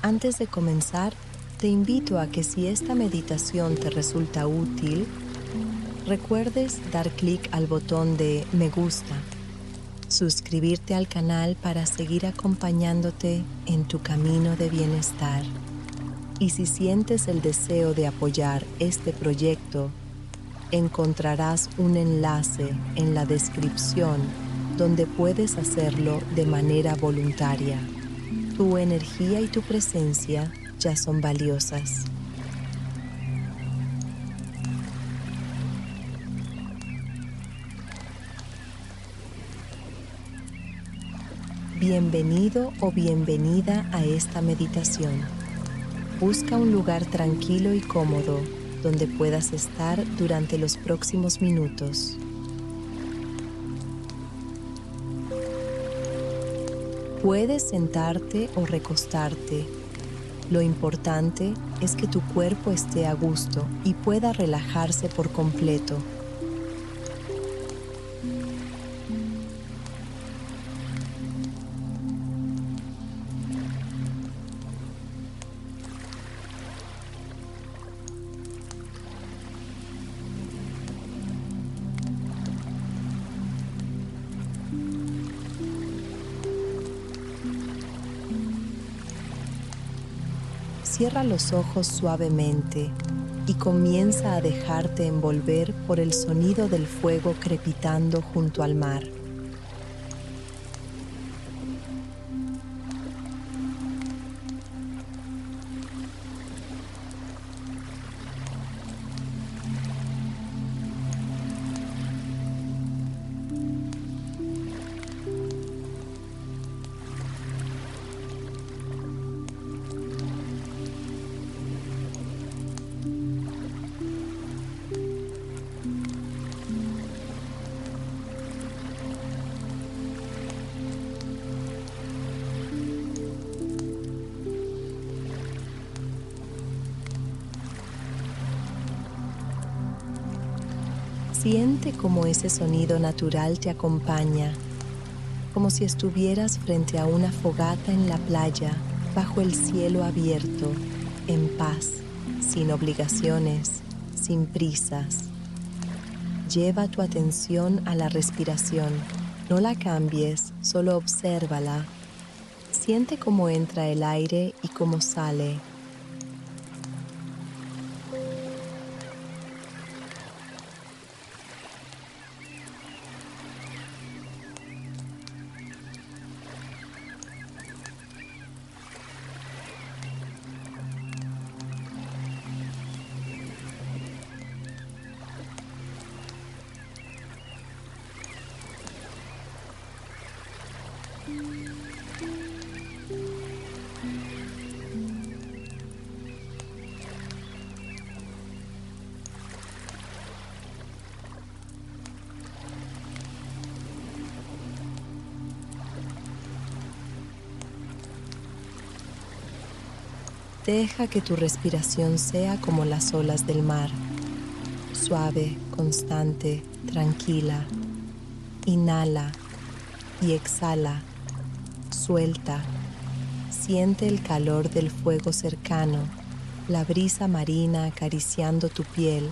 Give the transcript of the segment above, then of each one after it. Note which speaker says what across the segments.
Speaker 1: Antes de comenzar, te invito a que si esta meditación te resulta útil, recuerdes dar clic al botón de me gusta, suscribirte al canal para seguir acompañándote en tu camino de bienestar. Y si sientes el deseo de apoyar este proyecto, encontrarás un enlace en la descripción donde puedes hacerlo de manera voluntaria. Tu energía y tu presencia ya son valiosas. Bienvenido o bienvenida a esta meditación. Busca un lugar tranquilo y cómodo donde puedas estar durante los próximos minutos. Puedes sentarte o recostarte. Lo importante es que tu cuerpo esté a gusto y pueda relajarse por completo. Cierra los ojos suavemente y comienza a dejarte envolver por el sonido del fuego crepitando junto al mar. Siente cómo ese sonido natural te acompaña, como si estuvieras frente a una fogata en la playa, bajo el cielo abierto, en paz, sin obligaciones, sin prisas. Lleva tu atención a la respiración. No la cambies, solo obsérvala. Siente cómo entra el aire y cómo sale. Deja que tu respiración sea como las olas del mar, suave, constante, tranquila. Inhala y exhala, suelta. Siente el calor del fuego cercano, la brisa marina acariciando tu piel.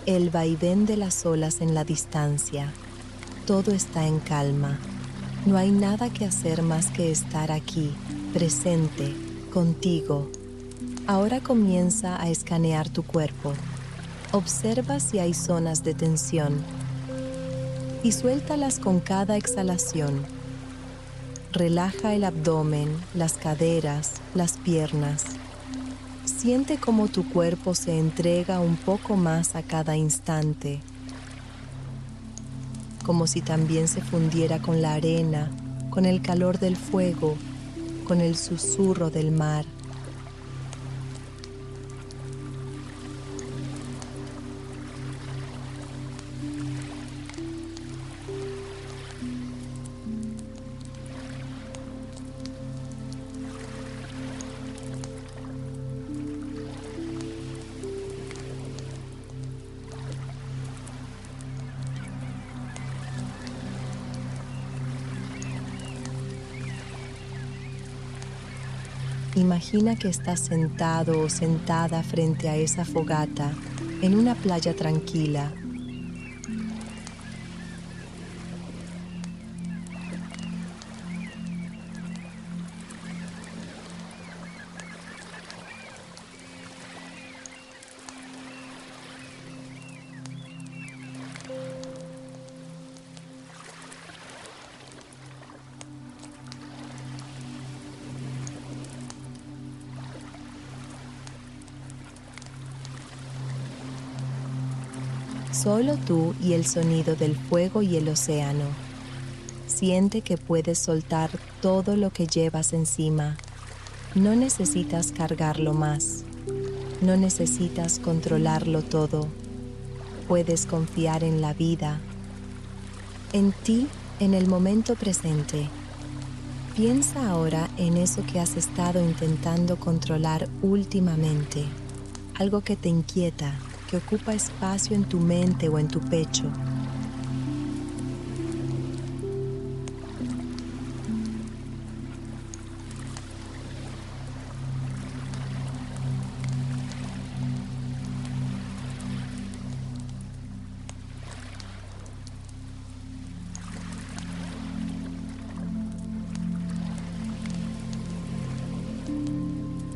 Speaker 1: El vaivén de las olas en la distancia. Todo está en calma. No hay nada que hacer más que estar aquí, presente, contigo. Ahora comienza a escanear tu cuerpo. Observa si hay zonas de tensión y suéltalas con cada exhalación. Relaja el abdomen, las caderas, las piernas. Siente cómo tu cuerpo se entrega un poco más a cada instante. como si también se fundiera con la arena, con el calor del fuego, con el susurro del mar. Imagina que estás sentado o sentada frente a esa fogata en una playa tranquila. Solo tú y el sonido del fuego y el océano. Siente que puedes soltar todo lo que llevas encima. No necesitas cargarlo más. No necesitas controlarlo todo. Puedes confiar en la vida, en ti, en el momento presente. Piensa ahora en eso que has estado intentando controlar últimamente, algo que te inquieta, que ocupa espacio en tu mente o en tu pecho.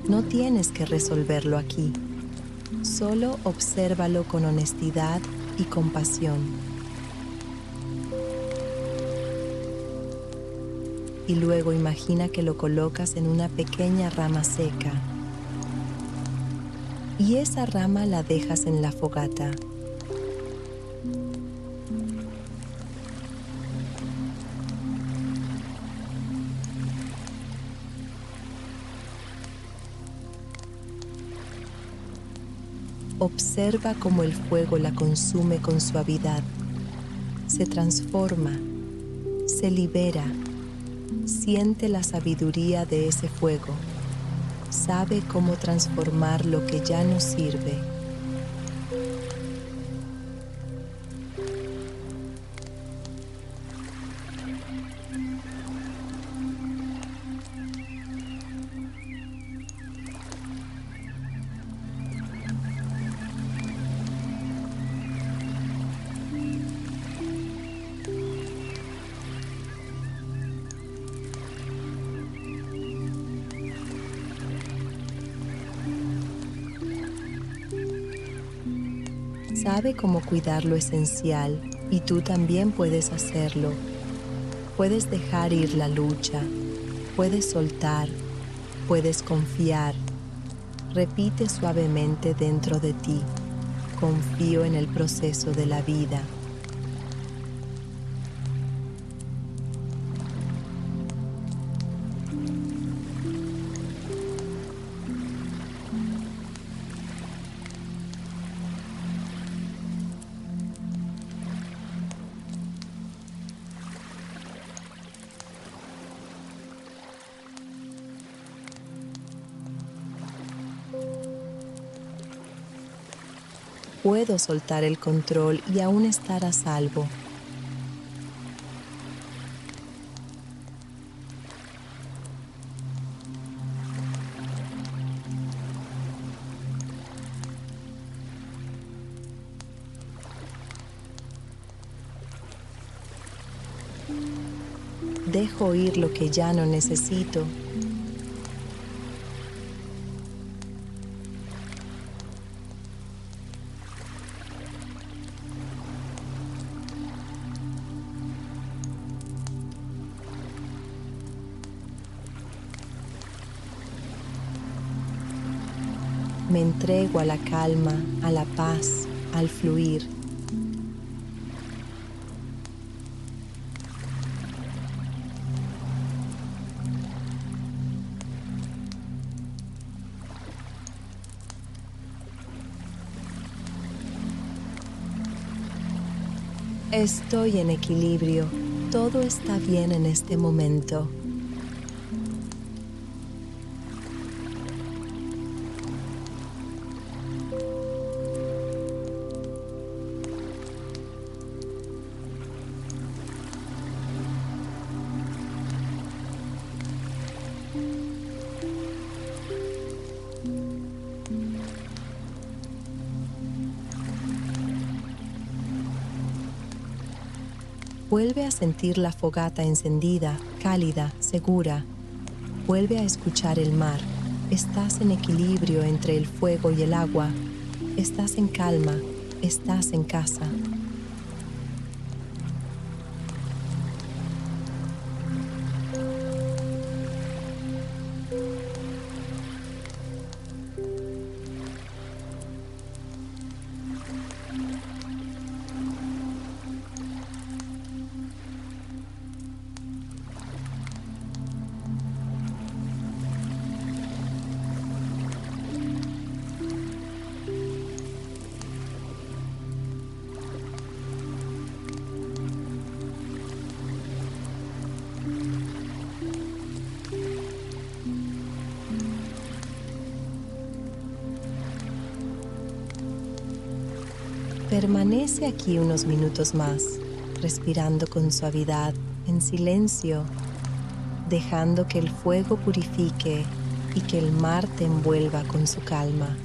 Speaker 1: No tienes que resolverlo aquí. Solo obsérvalo con honestidad y compasión. Y luego imagina que lo colocas en una pequeña rama seca. Y esa rama la dejas en la fogata. Observa cómo el fuego la consume con suavidad. Se transforma, se libera. Siente la sabiduría de ese fuego. Sabe cómo transformar lo que ya no sirve. Sabe cómo cuidar lo esencial y tú también puedes hacerlo. Puedes dejar ir la lucha, puedes soltar, puedes confiar. Repite suavemente dentro de ti: confío en el proceso de la vida. Puedo soltar el control y aún estar a salvo. Dejo ir lo que ya no necesito. Me entrego a la calma, a la paz, al fluir. Estoy en equilibrio. Todo está bien en este momento. Vuelve a sentir la fogata encendida, cálida, segura. Vuelve a escuchar el mar. Estás en equilibrio entre el fuego y el agua. Estás en calma. Estás en casa. Permanece aquí unos minutos más, respirando con suavidad, en silencio, dejando que el fuego purifique y que el mar te envuelva con su calma.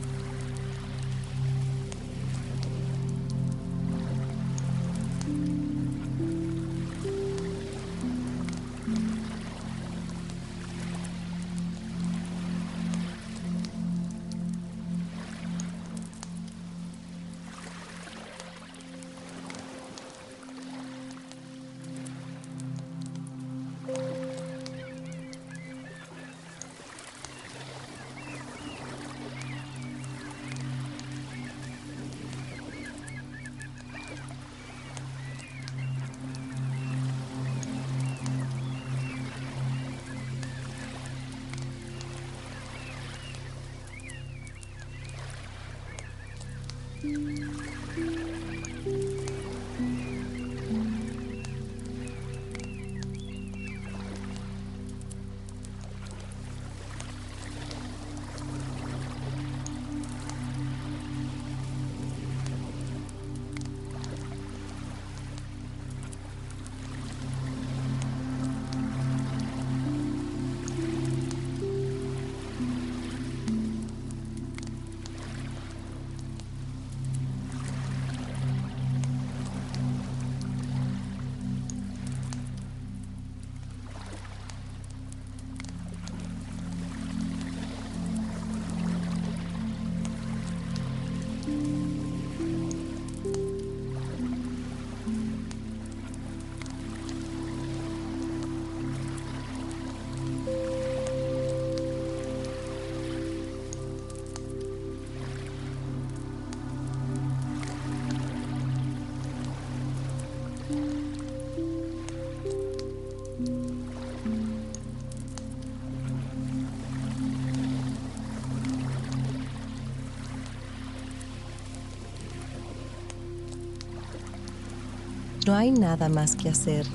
Speaker 1: No hay nada más que hacer.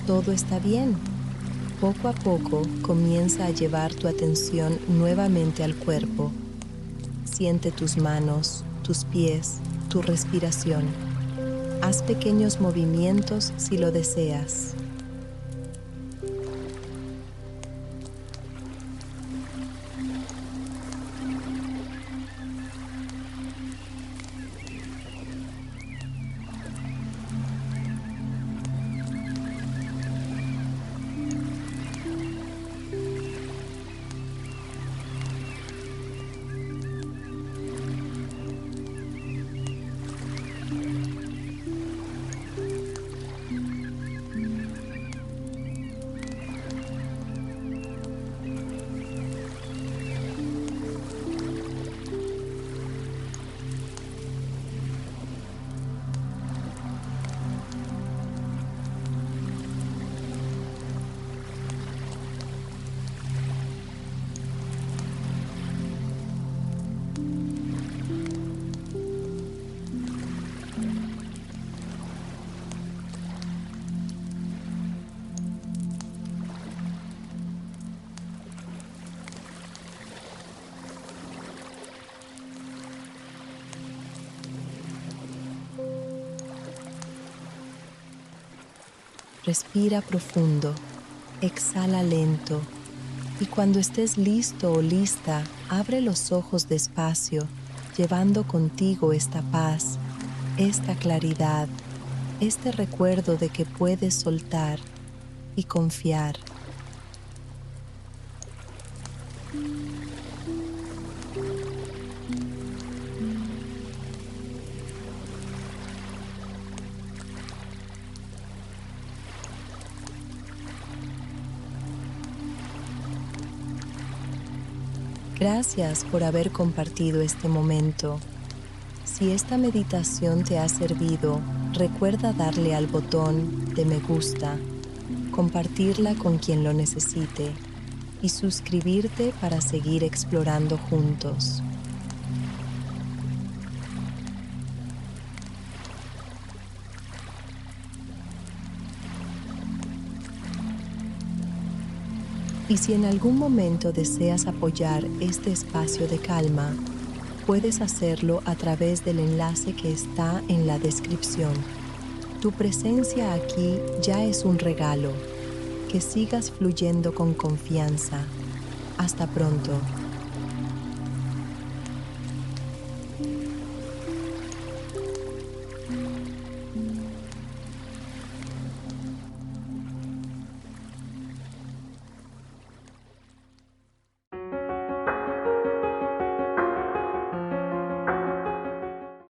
Speaker 1: Todo está bien. Poco a poco comienza a llevar tu atención nuevamente al cuerpo. Siente tus manos, tus pies, tu respiración. Haz pequeños movimientos si lo deseas. Respira profundo, exhala lento y cuando estés listo o lista, abre los ojos despacio, llevando contigo esta paz, esta claridad, este recuerdo de que puedes soltar y confiar. Gracias por haber compartido este momento. Si esta meditación te ha servido, recuerda darle al botón de me gusta, compartirla con quien lo necesite y suscribirte para seguir explorando juntos. Y si en algún momento deseas apoyar este espacio de calma, puedes hacerlo a través del enlace que está en la descripción. Tu presencia aquí ya es un regalo. Que sigas fluyendo con confianza. Hasta pronto.